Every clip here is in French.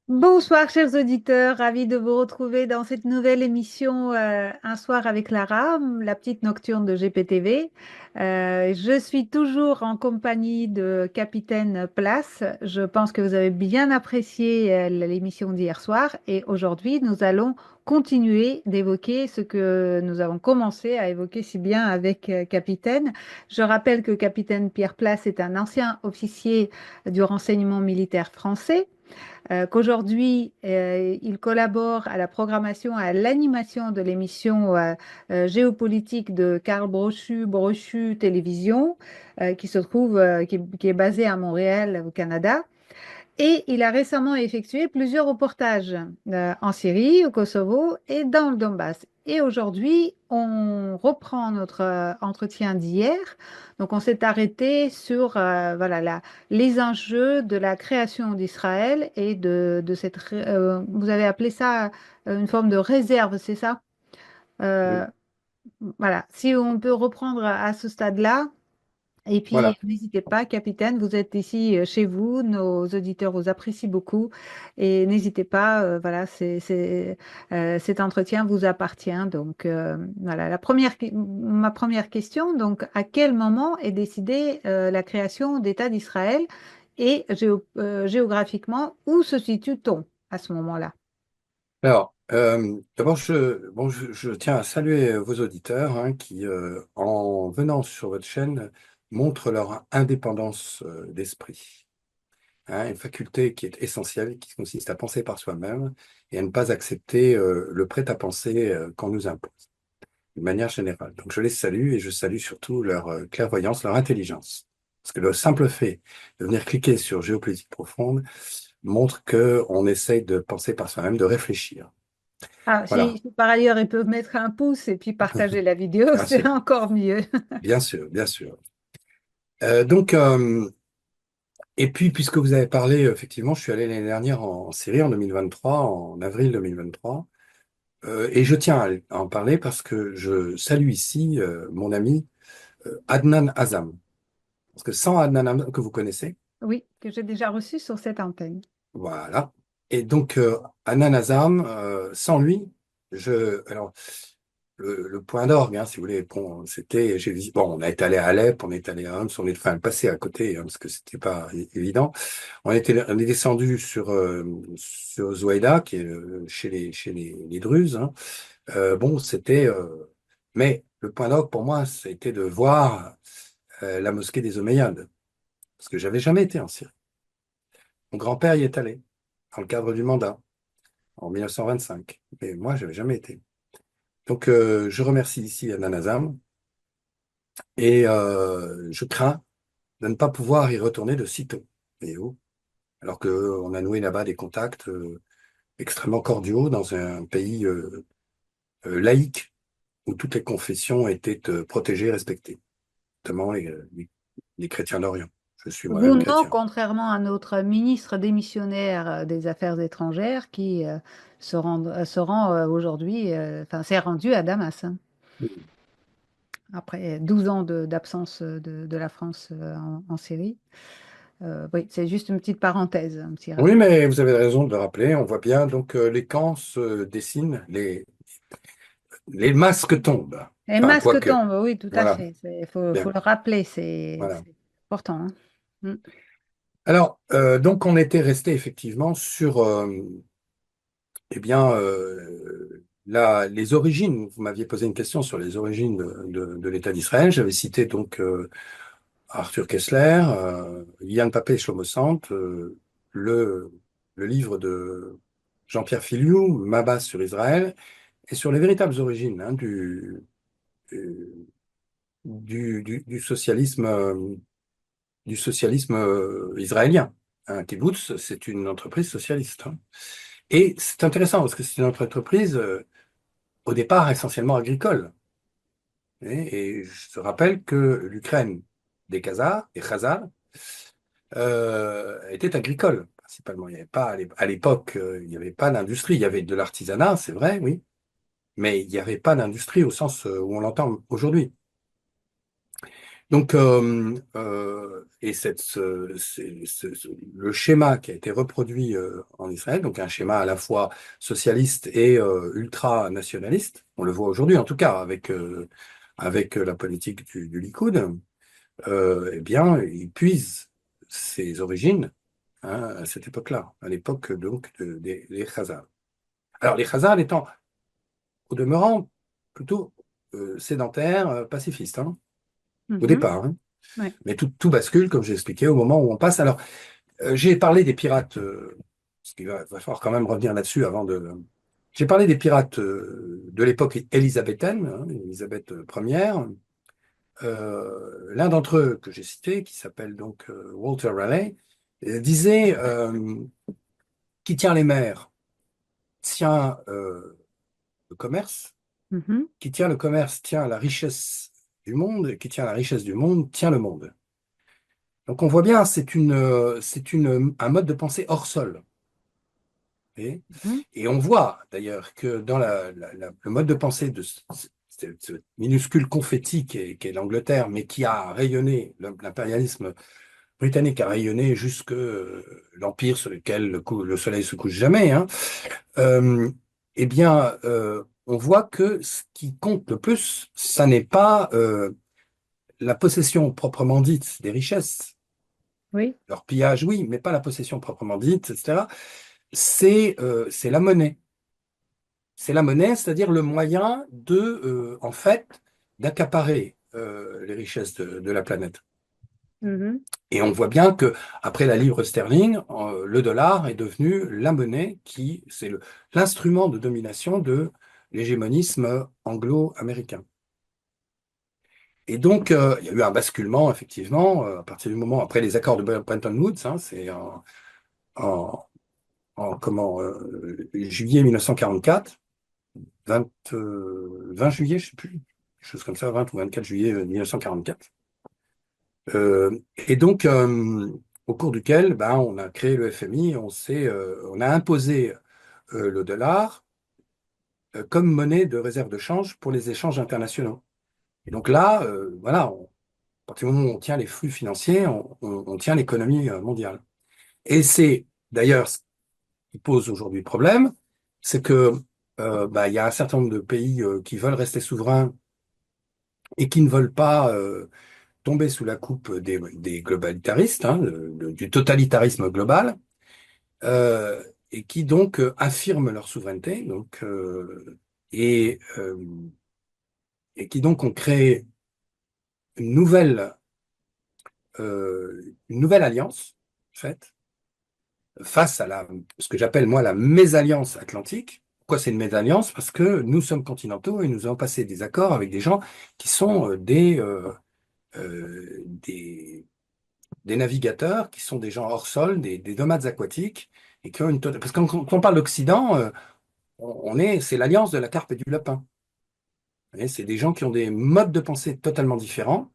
Bonsoir, chers auditeurs, ravi de vous retrouver dans cette nouvelle émission Un soir avec Lara, la petite nocturne de GPTV. Je suis toujours en compagnie de Capitaine Place. Je pense que vous avez bien apprécié l'émission d'hier soir et aujourd'hui, nous allons continuer d'évoquer ce que nous avons commencé à évoquer si bien avec Capitaine. Je rappelle que Capitaine Pierre Place est un ancien officier du renseignement militaire français, qu'aujourd'hui, il collabore à la programmation, à l'animation de l'émission géopolitique de Karl Brochu, Brochu Télévision, qui se trouve, qui est basée à Montréal, au Canada. Et il a récemment effectué plusieurs reportages en Syrie, au Kosovo et dans le Donbass. Et aujourd'hui, on reprend notre entretien d'hier. Donc, on s'est arrêté sur voilà, les enjeux de la création d'Israël et de cette... vous avez appelé ça une forme de réserve, c'est ça? Euh, Oui. voilà. Si on peut reprendre à ce stade-là. Et puis, Voilà. n'hésitez pas, capitaine, vous êtes ici chez vous, nos auditeurs vous apprécient beaucoup. Et n'hésitez pas, voilà, cet entretien vous appartient. Donc, voilà, ma première question, donc, à quel moment est décidée la création d'État d'Israël et géographiquement, où se situe-t-on à ce moment-là? Alors, d'abord, je tiens à saluer vos auditeurs hein, qui, en venant sur votre chaîne, montrent leur indépendance d'esprit. Hein, une faculté qui est essentielle, qui consiste à penser par soi-même et à ne pas accepter le prêt-à-penser qu'on nous impose, de manière générale. Donc, je les salue et je salue surtout leur clairvoyance, leur intelligence. Parce que le simple fait de venir cliquer sur Géopolitique profonde montre qu'on essaye de penser par soi-même, de réfléchir. Ah, Voilà, si par ailleurs ils peuvent mettre un pouce et puis partager la vidéo, bien c'est sûr, encore mieux. bien sûr, bien sûr. Donc, et puis, puisque vous avez parlé, effectivement, je suis allé l'année dernière en Syrie, en 2023, en avril 2023, et je tiens à en parler parce que je salue ici mon ami Adnan Azam. Parce que sans Adnan Azam, que vous connaissez, Oui, que j'ai déjà reçu sur cette antenne. voilà. Et donc, Adnan Azam, sans lui, alors, le point d'orgue, hein, si vous voulez, bon, c'était, bon, on est allé à Alep, on est allé à Homs, on est, enfin, passé à côté, hein, parce que c'était pas évident. On est descendu sur Zouaïda, qui est chez les Druzes, hein. Bon, mais le point d'orgue pour moi, c'était de voir la mosquée des Omeyyades, parce que j'avais jamais été en Syrie. Mon grand-père y est allé, dans le cadre du mandat, en 1925. Mais moi, j'avais jamais été. Donc, je remercie ici Adnan Azam, et je crains de ne pas pouvoir y retourner de sitôt. Voyez-vous. Alors qu'on a noué là-bas des contacts extrêmement cordiaux dans un pays laïque où toutes les confessions étaient protégées et respectées, notamment les chrétiens d'Orient. Je suis Vous, moi-même non, chrétien. contrairement à notre ministre démissionnaire des Affaires étrangères qui se rend aujourd'hui, enfin, s'est rendu à Damas, hein, après 12 ans d'absence de la France en Syrie. Oui, c'est juste une petite parenthèse, un petit Oui, rappel. mais vous avez raison de le rappeler. On voit bien, donc les camps se dessinent, les masques tombent. Les Enfin, masques quoique. tombent, oui, tout à Voilà, fait. Faut bien. le rappeler, c'est Voilà. c'est important, hein. Mm. Alors, donc, on était resté effectivement sur eh bien, les origines. Vous m'aviez posé une question sur les origines de l'État d'Israël. J'avais cité donc Arthur Kessler, Yann Papé et Shlomo Sant, le, le livre de Jean-Pierre Filiou, Mabas sur Israël, et sur les véritables origines hein, du socialisme, israélien. Un kibbutz, c'est une entreprise socialiste, hein. Et c'est intéressant parce que c'est une entreprise au départ essentiellement agricole. Et je te rappelle que l'Ukraine des Khazars, des Khazars, était agricole principalement. Il y avait pas à l'époque, il n'y avait pas d'industrie. Il y avait de l'artisanat, c'est vrai, oui, mais il n'y avait pas d'industrie au sens où on l'entend aujourd'hui. Donc, et le schéma qui a été reproduit en Israël, donc un schéma à la fois socialiste et ultra-nationaliste, on le voit aujourd'hui en tout cas avec la politique du Likoud, eh bien, il puise ses origines hein, à cette époque-là, à l'époque donc des Khazars. Alors les Khazars étant au demeurant plutôt sédentaires, pacifistes, hein, au Mhm. départ. Hein. Ouais. Mais tout bascule, comme j'ai expliqué, au moment où on passe. Alors, j'ai parlé des pirates, parce qu'il va falloir quand même revenir là-dessus avant de. J'ai parlé des pirates de l'époque élisabéthaine, hein, Élisabeth Ière. L'un d'entre eux que j'ai cité, qui s'appelle donc Walter Raleigh, disait qui tient les mers tient le commerce, Mhm. qui tient le commerce tient la richesse du monde, et qui tient la richesse du monde tient le monde. Donc on voit bien, un mode de pensée hors sol. Mhm. Et on voit d'ailleurs que dans le mode de pensée de ce minuscule confetti qui est l'Angleterre, mais qui a rayonné, l'impérialisme britannique a rayonné jusque l'empire sur lequel le soleil se couche jamais, hein, euh, eh bien, on voit que ce qui compte le plus, ça n'est pas la possession proprement dite des richesses, Oui. leur pillage, oui, mais pas la possession proprement dite, etc. C'est la monnaie. C'est la monnaie, c'est-à-dire le moyen en fait, d'accaparer les richesses de la planète. Mhm. Et on voit bien que après la livre sterling, le dollar est devenu la monnaie c'est l'instrument de domination de l'hégémonisme anglo-américain. Et donc, il y a eu un basculement, effectivement, à partir du moment, après les accords de Bretton Woods, hein, c'est en, juillet 1944, 20 juillet, je ne sais plus, quelque chose comme ça, 20 ou 24 juillet 1944. Et donc, au cours duquel ben, on a créé le FMI, on a imposé le dollar comme monnaie de réserve de change pour les échanges internationaux. Et donc là, voilà, à partir du moment où on tient les flux financiers, on tient l'économie mondiale. Et c'est d'ailleurs ce qui pose aujourd'hui problème, c'est que bah, il y a un certain nombre de pays qui veulent rester souverains et qui ne veulent pas tomber sous la coupe des globalitaristes, hein, du totalitarisme global, euh, et qui donc affirment leur souveraineté, et, euh, et qui donc ont créé une une nouvelle alliance, en fait, face à ce que j'appelle moi la mésalliance atlantique. Pourquoi c'est une mésalliance? Parce que nous sommes continentaux et nous avons passé des accords avec des gens qui sont des navigateurs, qui sont des gens hors sol, des nomades aquatiques, et qui ont Parce que quand on parle d'Occident, c'est l'alliance de la carpe et du lapin. Vous voyez, c'est des gens qui ont des modes de pensée totalement différents,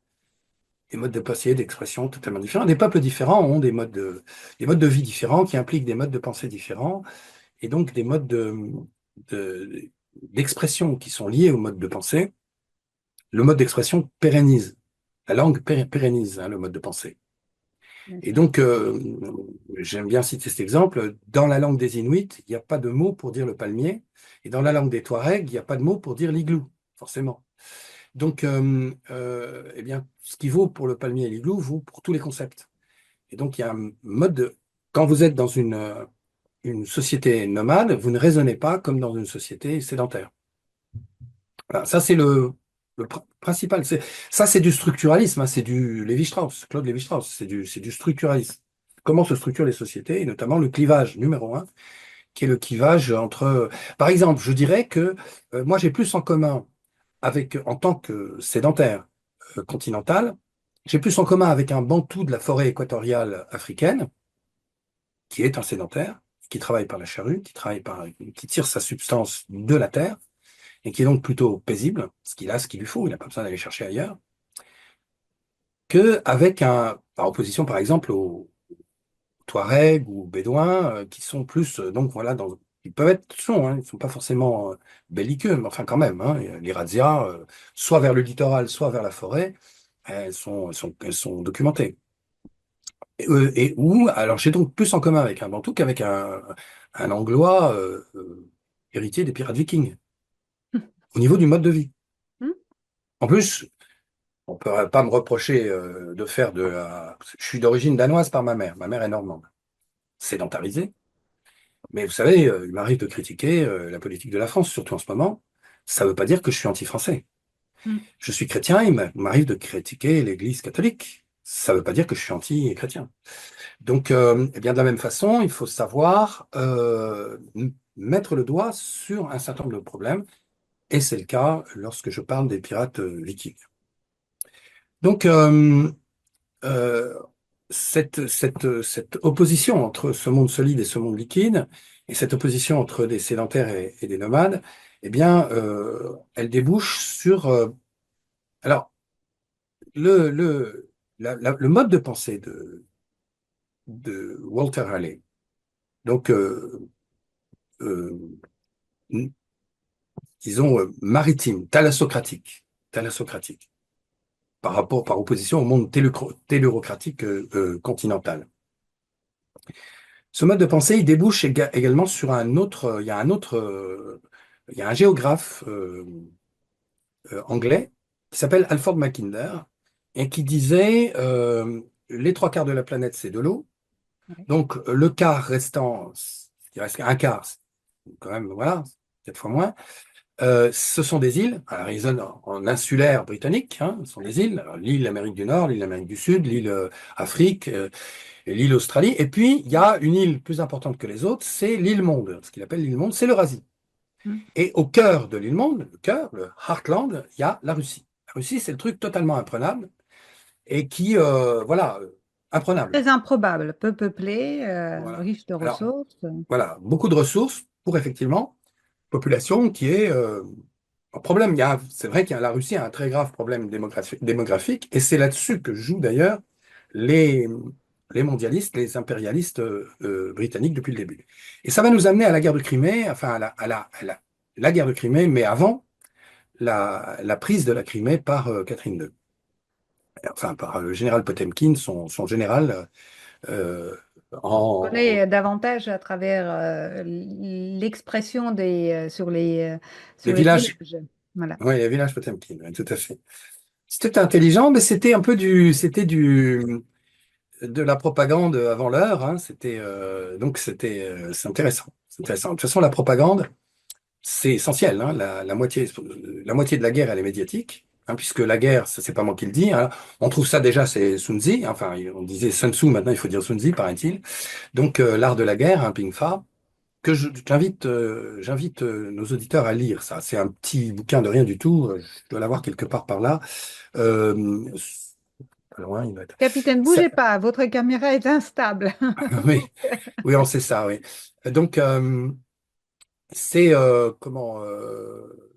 des modes de pensée, d'expression totalement différents. Des peuples différents ont des modes de vie différents qui impliquent des modes de pensée différents et donc des modes de- d'expression qui sont liés au mode de pensée. Le mode d'expression pérennise. La langue pérennise hein, le mode de pensée. Et D'accord. donc, j'aime bien citer cet exemple. Dans la langue des Inuits, il n'y a pas de mot pour dire le palmier. Et dans la langue des Touaregs, il n'y a pas de mot pour dire l'igloo, forcément. Donc, eh bien, ce qui vaut pour le palmier et l'igloo vaut pour tous les concepts. Et donc, il y a un mode de. Quand vous êtes dans une société nomade, vous ne raisonnez pas comme dans une société sédentaire. Voilà, ça, c'est le principal. Ça, c'est du structuralisme, hein, c'est du Lévi-Strauss, Claude Lévi-Strauss, c'est du structuralisme. Comment se structurent les sociétés, et notamment le clivage numéro un, qui est le clivage entre. Par exemple, je dirais que moi, j'ai plus en commun en tant que sédentaire continental, j'ai plus en commun avec un bantou de la forêt équatoriale africaine, qui est un sédentaire, qui travaille par la charrue, qui tire sa substance de la terre, et qui est donc plutôt paisible, parce qu'il a ce qu'il lui faut, il n'a pas besoin d'aller chercher ailleurs, par opposition par exemple aux Touaregs ou aux Bédouins, qui sont plus, donc voilà, ils peuvent être, hein, ils ne sont pas forcément belliqueux, mais enfin quand même, hein, les razzias, soit vers le littoral, soit vers la forêt, elles sont documentées. Et où, alors j'ai donc plus en commun avec un Bantou qu'avec un Anglois héritier des pirates vikings, au niveau du mode de vie. Hmm. En plus, on ne peut pas me reprocher de faire de la... Je suis d'origine danoise par ma mère est normande, sédentarisée, mais vous savez, il m'arrive de critiquer la politique de la France, surtout en ce moment. Ça ne veut pas dire que je suis anti-français. Hmm. Je suis chrétien, m'arrive de critiquer l'Église catholique. Ça ne veut pas dire que je suis anti-chrétien. Donc, eh bien, de la même façon, il faut savoir mettre le doigt sur un certain nombre de problèmes, et c'est le cas lorsque je parle des pirates vikings. Donc, euh, cette opposition entre ce monde solide et ce monde liquide, et cette opposition entre des sédentaires et des nomades, eh bien, elle débouche sur... alors, le mode de pensée de Walter Raleigh, donc, euh, disons, maritime, thalassocratique, par opposition au monde tellurocratique continental. Ce mode de pensée, il débouche également sur un autre, il y a un géographe anglais qui s'appelle Alfred Mackinder et qui disait les trois quarts de la planète, c'est de l'eau. Ouais. Donc, le quart restant, il reste un quart, c'est quand même, voilà, 4 fois moins. Ce sont des îles, alors ils sont en insulaire britannique, hein, ce sont des îles, alors, l'île Amérique du Nord, l'île Amérique du Sud, l'île Afrique, et l'île Australie. Et puis, il y a une île plus importante que les autres, c'est l'île Monde. Ce qu'il appelle l'île Monde, c'est l'Eurasie. Hmm. Et au cœur de l'île Monde, le cœur, le Heartland, il y a la Russie. La Russie, c'est le truc totalement imprenable et qui, voilà, imprenable. Très improbable, peu peuplé, Voilà. riche de Alors, ressources. voilà, beaucoup de ressources pour effectivement population qui est un problème. C'est vrai qu'il y a la Russie a un très grave problème démographique, et c'est là-dessus que jouent d'ailleurs les, les mondialistes, les impérialistes britanniques depuis le début. Et ça va nous amener à la guerre de Crimée, enfin la guerre de Crimée, mais avant la prise de la Crimée par Catherine II, enfin par le général Potemkin, son général euh, On en connaît davantage à travers l'expression les sur les villages, villages. Voilà. ouais, les villages Potemkin, ouais, tout à fait. C'était intelligent, mais de la propagande avant l'heure, hein. C'est intéressant. C'est intéressant. De toute façon, la propagande, c'est essentiel, hein. La moitié de la guerre, elle est médiatique, hein, puisque la guerre, ça, c'est pas moi qui le dis, hein. On trouve ça déjà, c'est Sun Tzu. Enfin, on disait Sun Tzu, maintenant il faut dire Sun Tzu, paraît-il. Donc, l'art de la guerre, hein, Ping Fa, j'invite nos auditeurs à lire ça. C'est un petit bouquin de rien du tout. Je dois l'avoir quelque part par là. Euh, pas loin, il doit être. Capitaine, Ça- bougez pas, votre caméra est instable. oui, oui, on sait ça, oui. Donc, c'est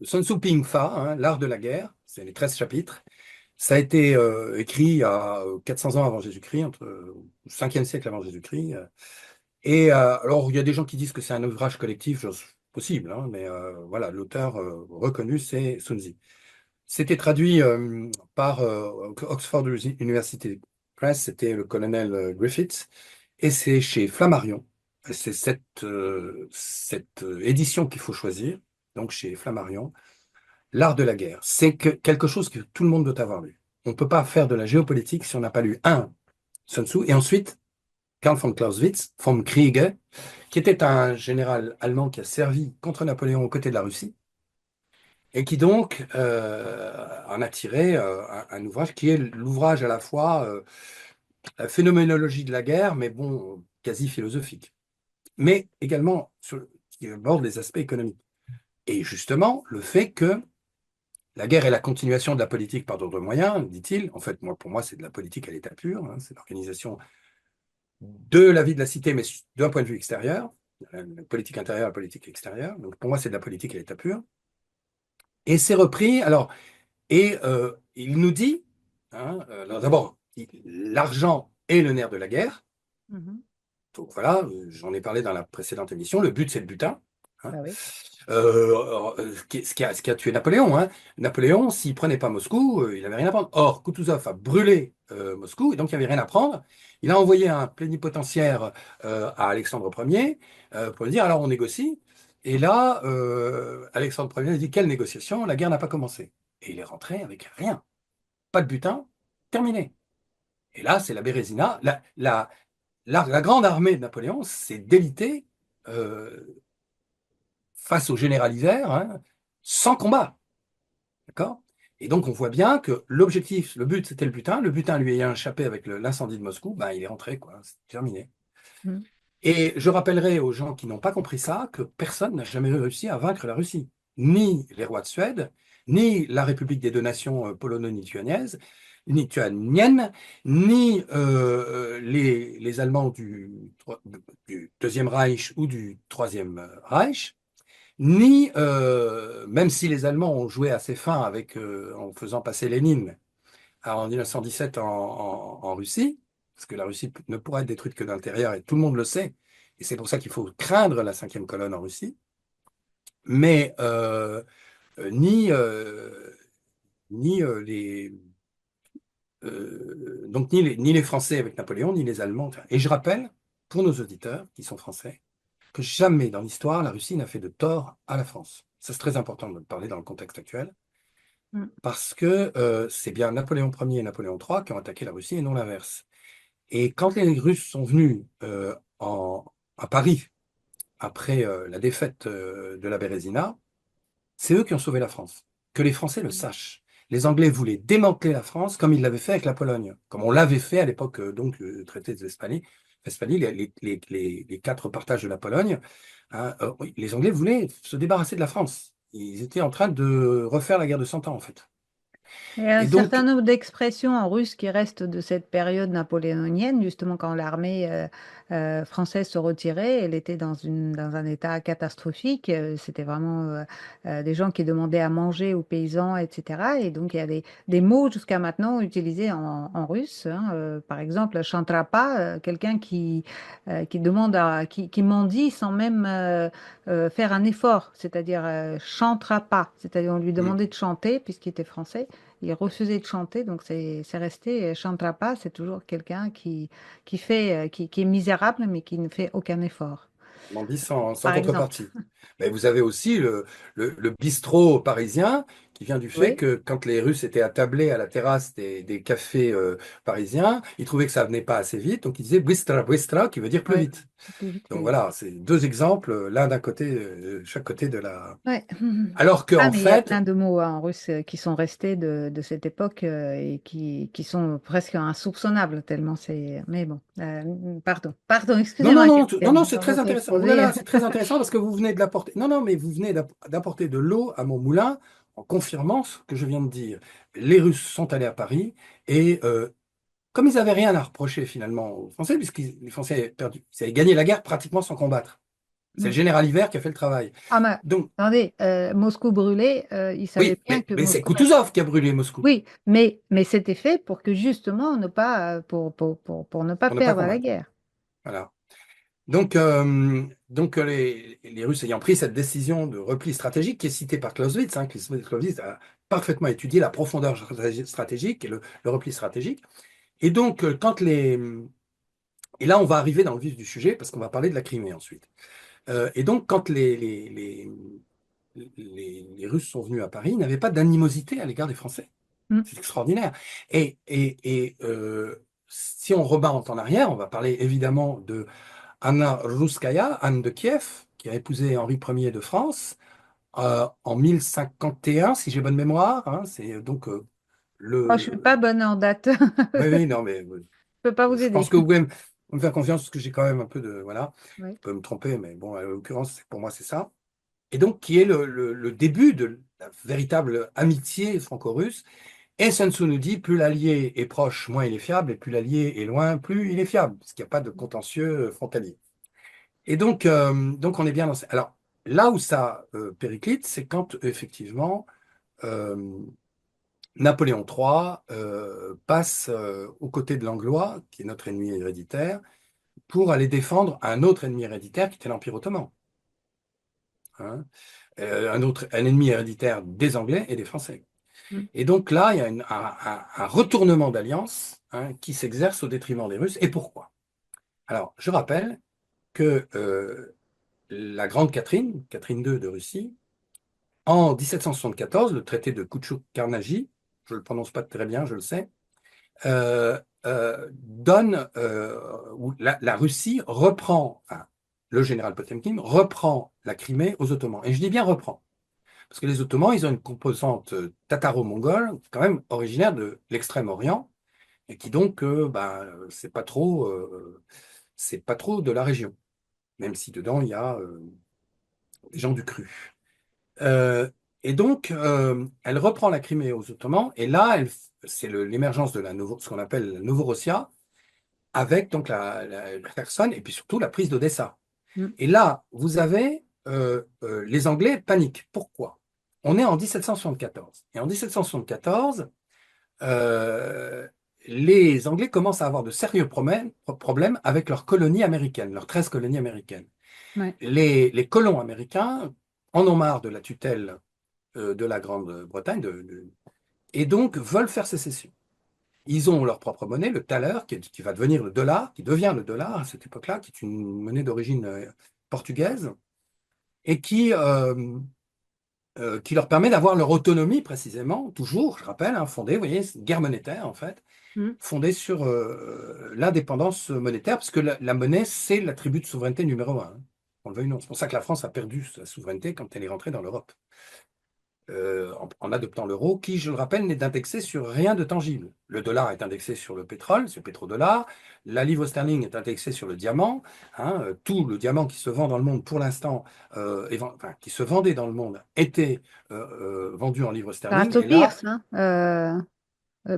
Sun Tzu Ping Fa, hein, l'art de la guerre. C'est les 13 chapitres. Ça a été écrit il y a 400 ans avant Jésus-Christ, entre le 5e siècle avant Jésus-Christ. Et alors, il y a des gens qui disent que c'est un ouvrage collectif, possible, hein, mais voilà, l'auteur reconnu, c'est Sun Tzu. C'était traduit par Oxford University Press, c'était le colonel Griffiths, et c'est chez Flammarion. C'est cette édition qu'il faut choisir, donc chez Flammarion, L'art de la guerre. C'est quelque chose que tout le monde doit avoir lu. On ne peut pas faire de la géopolitique si on n'a pas lu un Sun Tzu, et ensuite Karl von Clausewitz, von Kriege, qui était un général allemand qui a servi contre Napoléon aux côtés de la Russie, et qui donc en a tiré un ouvrage qui est l'ouvrage à la fois la phénoménologie de la guerre, mais bon, quasi philosophique, mais également qui aborde les aspects économiques. Et justement, le fait que la guerre est la continuation de la politique par d'autres moyens, dit-il. En fait, pour moi, c'est de la politique à l'état pur, hein, c'est l'organisation de la vie de la cité, mais d'un point de vue extérieur, la politique intérieure, la politique extérieure. Donc pour moi, c'est de la politique à l'état pur. Et c'est repris. Alors, et il nous dit, hein, alors d'abord, l'argent est le nerf de la guerre. Mhm. Donc voilà, j'en ai parlé dans la précédente émission. Le but, c'est le butin. hein. Bah oui. Ce qui a tué Napoléon, hein. Napoléon, s'il prenait pas Moscou, il n'avait rien à prendre. Or, Kutuzov a brûlé Moscou, et donc il n'y avait rien à prendre. Il a envoyé un plénipotentiaire à Alexandre Ier pour lui dire, alors on négocie. Et là, Alexandre Ier a dit, quelle négociation? La guerre n'a pas commencé. Et il est rentré avec rien. Pas de butin, terminé. Et là, c'est la Bérésina. La grande armée de Napoléon s'est délitée face au général Hiver, hein, sans combat. D'accord? Et donc, on voit bien que l'objectif, le but, c'était le butin. Le butin lui ayant échappé avec l'incendie de Moscou, ben, il est rentré, quoi. C'est terminé. Mm. Et je rappellerai aux gens qui n'ont pas compris ça que personne n'a jamais réussi à vaincre la Russie. Ni les rois de Suède, ni la République des deux nations polono-lituaniennes, ni les Allemands du Deuxième Reich ou du Troisième Reich, ni, même si les Allemands ont joué assez fin en faisant passer Lénine en 1917 en Russie, parce que la Russie ne pourra être détruite que de l'intérieur, et tout le monde le sait, et c'est pour ça qu'il faut craindre la cinquième colonne en Russie, mais ni, ni, donc ni les Français avec Napoléon, ni les Allemands. Et je rappelle, pour nos auditeurs qui sont français, que jamais dans l'histoire, la Russie n'a fait de tort à la France. Ça, c'est très important de parler dans le contexte actuel, Mm. parce que c'est bien Napoléon Ier et Napoléon III qui ont attaqué la Russie et non l'inverse. Et quand les Russes sont venus à Paris après la défaite de la Bérésina, c'est eux qui ont sauvé la France. Que les Français le sachent. Les Anglais voulaient démanteler la France comme ils l'avaient fait avec la Pologne, comme on l'avait fait à l'époque donc du traité de Westphalie, les quatre partages de la Pologne. Hein, oui, les Anglais voulaient se débarrasser de la France. Ils étaient en train de refaire la guerre de Cent Ans, en fait. Il y a un Et certain donc, nombre d'expressions en russe qui restent de cette période napoléonienne, justement quand l'armée française se retirait, elle était dans un état catastrophique. C'était vraiment des gens qui demandaient à manger aux paysans, etc. Et donc il y a des mots jusqu'à maintenant utilisés en russe, hein. Par exemple, chantrapa, quelqu'un qui demande qui mendie sans même faire un effort, c'est-à-dire chantrapa, c'est-à-dire on lui hmm, demandait de chanter puisqu'il était français. Il refusait de chanter, donc c'est resté. Chantera pas, c'est toujours quelqu'un qui fait, qui est misérable, mais qui ne fait aucun effort. on dit sans Par exemple. contrepartie. Mais vous avez aussi le bistrot parisien qui vient du fait Oui, que quand les Russes étaient attablés à la terrasse des cafés parisiens, ils trouvaient que ça venait pas assez vite, donc ils disaient bystra, bystra, qui veut dire plus oui. vite. Plus vite, Donc plus vite. voilà, c'est deux exemples, l'un d'un côté, chaque côté de la. Ouais. Alors que Ah, en mais il y a fait, plein de mots en russe qui sont restés de cette époque et qui sont presque insoupçonnables tellement c'est. Mais bon, pardon, non, non, excusez-moi, non, non, non, capitaine, c'est quand je très t'ai intéressant. Ouh là exposé. là, c'est très intéressant parce que vous venez de l'apporter. Non, non, mais vous venez d'apporter de l'eau à mon moulin en confirmant ce que je viens de dire. Les Russes sont allés à Paris et comme ils n'avaient rien à reprocher finalement aux Français, puisque les Français avaient perdu, ils avaient gagné la guerre pratiquement sans combattre. C'est le général Hiver qui a fait le travail. Ah, mais Donc, attendez, Moscou brûlé, il savait oui, bien que mais c'est Moscou. Kutuzov qui a brûlé Moscou Oui, mais c'était fait pour que justement ne pas pour ne pas pour ne pas perdre la combattre. guerre. Voilà. Donc les Russes ayant pris cette décision de repli stratégique qui est citée par Clausewitz, hein, Clausewitz a parfaitement étudié la profondeur stratégique et le repli stratégique. Et donc, et là, on va arriver dans le vif du sujet parce qu'on va parler de la Crimée ensuite. Et donc, quand les Russes sont venus à Paris, ils n'avaient pas d'animosité à l'égard des Français. Mm. C'est extraordinaire. Et si on remonte en arrière, on va parler évidemment de Anna Rouskaya, Anne de Kiev, qui a épousé Henri Ier de France en 1051, si j'ai bonne mémoire, hein. C'est donc Oh, je suis pas le. bonne en date. Oui, oui, non, mais Je peux pas vous je pense aider. que vous pouvez me faire confiance parce que j'ai quand même un peu de. Voilà, Oui. je peux me tromper, mais bon, en l'occurrence, pour moi, c'est ça. Et donc, qui est le début de la véritable amitié franco-russe. Et Sun Tzu nous dit, plus l'allié est proche, moins il est fiable, et plus l'allié est loin, plus il est fiable, parce qu'il n'y a pas de contentieux frontalier. Et donc on est bien dans. Alors, là où ça périclite, c'est quand effectivement euh, Napoléon III passe aux côtés de l'Anglois, qui est notre ennemi héréditaire, pour aller défendre un autre ennemi héréditaire qui était l'Empire ottoman. hein, un ennemi héréditaire des Anglais et des Français. Mm. Et donc là, il y a un retournement d'alliance, hein, qui s'exerce au détriment des Russes. Et pourquoi? Alors, je rappelle que la grande Catherine, Catherine II de Russie, en 1774, le traité de Kutchuk-Karnagy, je ne le prononce pas très bien, je le sais, donne, où la Russie reprend, enfin, le général Potemkin reprend la Crimée aux Ottomans. Et je dis bien reprend, parce que les Ottomans, ils ont une composante tataro-mongole, quand même originaire de l'Extrême-Orient, et qui donc, ben, c'est pas trop de la région, même si dedans il y a des gens du cru. Euh, et donc, elle reprend la Crimée aux Ottomans, et là, c'est l'émergence de ce qu'on appelle la Novorossia, avec donc la Kherson, et puis surtout la prise d'Odessa. Mm. Et là, vous avez les Anglais paniquent. Pourquoi? On est en 1774. Et en 1774, euh, les Anglais commencent à avoir de sérieux problèmes avec leurs colonies américaines, leurs 13 colonies américaines. Ouais. Les colons américains en ont marre de la tutelle de la Grande-Bretagne et donc veulent faire sécession. Ils ont leur propre monnaie, le thaler, qui va devenir le dollar, qui devient le dollar à cette époque-là, qui est une monnaie d'origine portugaise, et qui leur permet d'avoir leur autonomie précisément, toujours, je rappelle, hein, fondée, vous voyez, c'est une guerre monétaire en fait, Mm. fondée sur l'indépendance monétaire, parce que la monnaie, c'est l'attribut de souveraineté numéro un, hein. On le veuille ou non. C'est pour ça que la France a perdu sa souveraineté quand elle est rentrée dans l'Europe. En adoptant l'euro, qui, je le rappelle, n'est indexé sur rien de tangible. Le dollar est indexé sur le pétrole, c'est le pétrodollar. La livre sterling est indexée sur le diamant, hein. Tout le diamant qui se vend dans le monde pour l'instant, enfin, qui se vendait dans le monde, était vendu en livre Grâce sterling. au Et là, Beers, hein.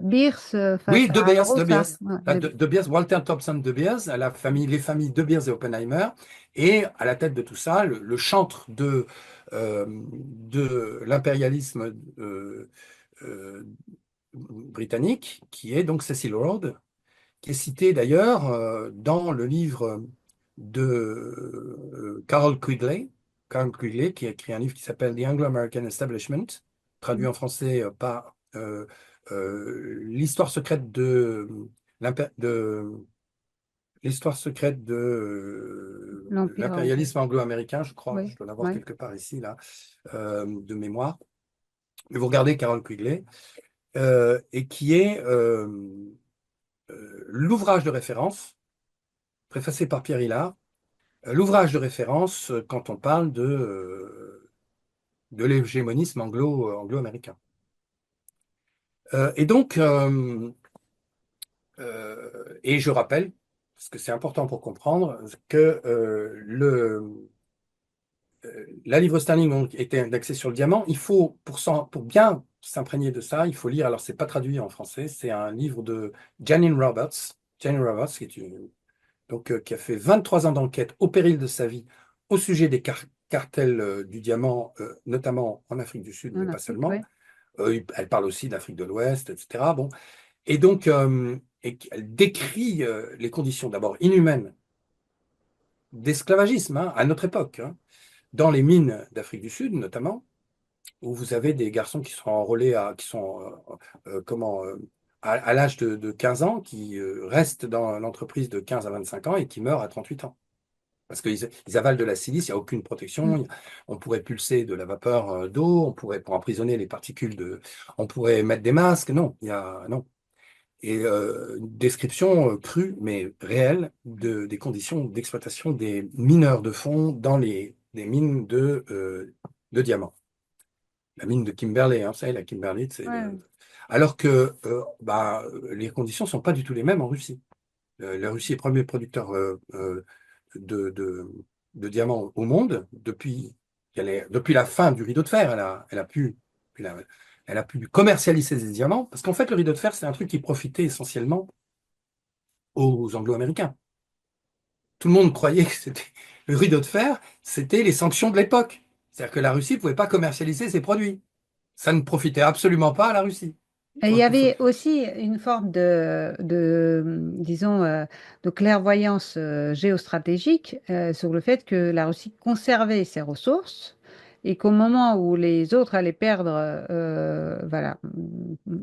Beers face oui, à l'euro, De ça. Beers, Ouais, De Beers, Walter Thompson De Beers, les familles De Beers et Oppenheimer, et à la tête de tout ça, le chantre de l'impérialisme euh, britannique, qui est donc Cecil Rhodes, qui est cité d'ailleurs dans le livre de Carol Quigley, qui a écrit un livre qui s'appelle The Anglo-American Establishment, traduit Mm. en français par l'histoire secrète de l'histoire secrète de L'Empire anglais. l'impérialisme anglo-américain, je crois, je Oui, dois l'avoir oui. quelque part ici, là, de mémoire. Mais vous regardez Carol Quigley, et qui est l'ouvrage de référence, préfacé par Pierre Hillard, l'ouvrage de référence quand on parle de l'hégémonisme anglo-américain. Et donc, et je rappelle, parce que c'est important pour comprendre, que la livre sterling donc, était indexée sur le diamant. Il faut, pour bien s'imprégner de ça, il faut lire, alors c'est pas traduit en français, c'est un livre de Janine Roberts. Janine Roberts, qui a fait 23 ans d'enquête au péril de sa vie au sujet des cartels du diamant, notamment en Afrique du Sud, mais En pas Afrique, seulement. oui. Elle parle aussi d'Afrique de l'Ouest, etc. Bon. Et donc, elle décrit les conditions d'abord inhumaines d'esclavagisme, hein, à notre époque, hein, dans les mines d'Afrique du Sud, notamment, où vous avez des garçons qui sont enrôlés qui sont à l'âge de 15 ans, qui restent dans l'entreprise de 15 à 25 ans et qui meurent à 38 ans. Parce qu'ils avalent de la silice, il n'y a aucune protection. Mm. On pourrait pulser de la vapeur d'eau, on pourrait, pour emprisonner les particules on pourrait mettre des masques. Non, non. Et une description crue, mais réelle, des conditions d'exploitation des mineurs de fond dans les mines de diamants. La mine de Kimberley, hein, vous savez, la Kimberley, Ouais. Alors que bah, les conditions ne sont pas du tout les mêmes en Russie. La Russie est le premier producteur de, de- de diamants au monde depuis la fin du rideau de fer. Elle a, elle a pu commercialiser des diamants parce qu'en fait, le rideau de fer, c'est un truc qui profitait essentiellement aux Anglo-Américains. Tout le monde croyait que c'était le rideau de fer, c'était les sanctions de l'époque. C'est-à-dire que la Russie ne pouvait pas commercialiser ses produits. Ça ne profitait absolument pas à la Russie. Et il y avait aussi une forme disons, de clairvoyance géostratégique sur le fait que la Russie conservait ses ressources et qu'au moment où les autres allaient perdre, voilà,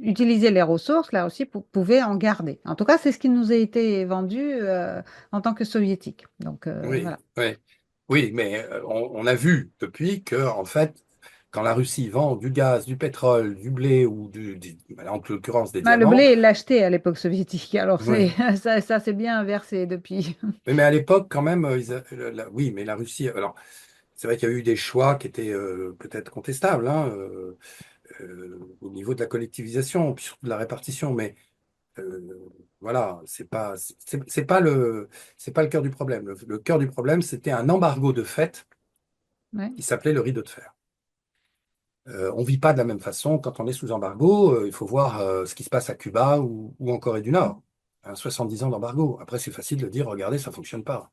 utiliser les ressources, la Russie pouvait en garder. En tout cas, c'est ce qui nous a été vendu en tant que soviétique. Donc, Oui, voilà. oui, oui, mais on a vu depuis que, en fait, quand la Russie vend du gaz, du pétrole, du blé ou en l'occurrence des Bah, le diamants, blé, il l'achetait à l'époque soviétique, alors oui. ça s'est bien inversé depuis. Mais à l'époque, quand même, oui, mais la Russie, alors, c'est vrai qu'il y a eu des choix qui étaient peut-être contestables, hein, au niveau de la collectivisation, puis surtout de la répartition, mais voilà, c'est pas le cœur du problème. Le cœur du problème, c'était un embargo de fait Ouais. qui s'appelait le rideau de fer. On ne vit pas de la même façon quand on est sous embargo. Il faut voir ce qui se passe à Cuba ou en Corée du Nord. 70 ans d'embargo. Après, c'est facile de dire, regardez, ça ne fonctionne pas.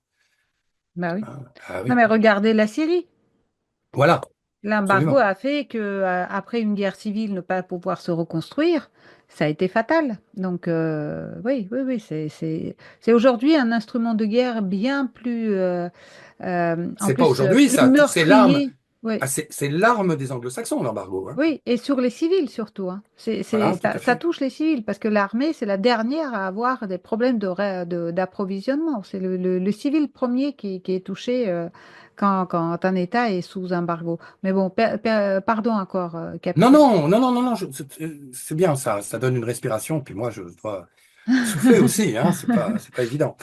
Bah oui. Hein. Ah Non, oui, mais regardez la Syrie. voilà, L'embargo absolument. a fait que, après une guerre civile, ne pas pouvoir se reconstruire, ça a été fatal. Donc, oui, oui, oui, c'est aujourd'hui un instrument de guerre bien plus, en C'est pas plus, aujourd'hui, plus ça. C'est l'arme. meurtrier. Oui, Ah, c'est l'arme des anglo-saxons, l'embargo. Hein. oui, et sur les civils surtout, hein. Voilà, tout à Ça fait. touche les civils parce que l'armée, c'est la dernière à avoir des problèmes d'approvisionnement. C'est le civil premier qui est touché quand un État est sous embargo. Mais bon, pardon encore, Non, capitaine. non, non, non, non, non, c'est bien, ça donne une respiration. Puis moi, je dois souffler aussi. Hein, c'est pas évident.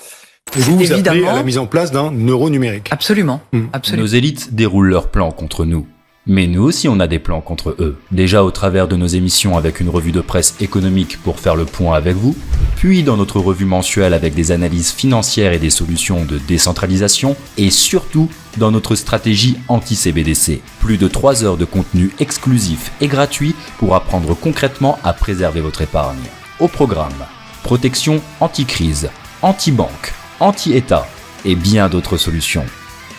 Et vous appelez à la Évidemment, mise en place d'un euro numérique. absolument, Hmm. absolument. Nos élites déroulent leurs plans contre nous. Mais nous aussi on a des plans contre eux. Déjà au travers de nos émissions avec une revue de presse économique pour faire le point avec vous, puis dans notre revue mensuelle avec des analyses financières et des solutions de décentralisation, et surtout dans notre stratégie anti-CBDC. Plus de 3 heures de contenu exclusif et gratuit pour apprendre concrètement à préserver votre épargne. Au programme, protection anti-crise, anti-banque, anti-État et bien d'autres solutions.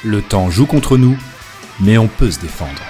Le temps joue contre nous, mais on peut se défendre.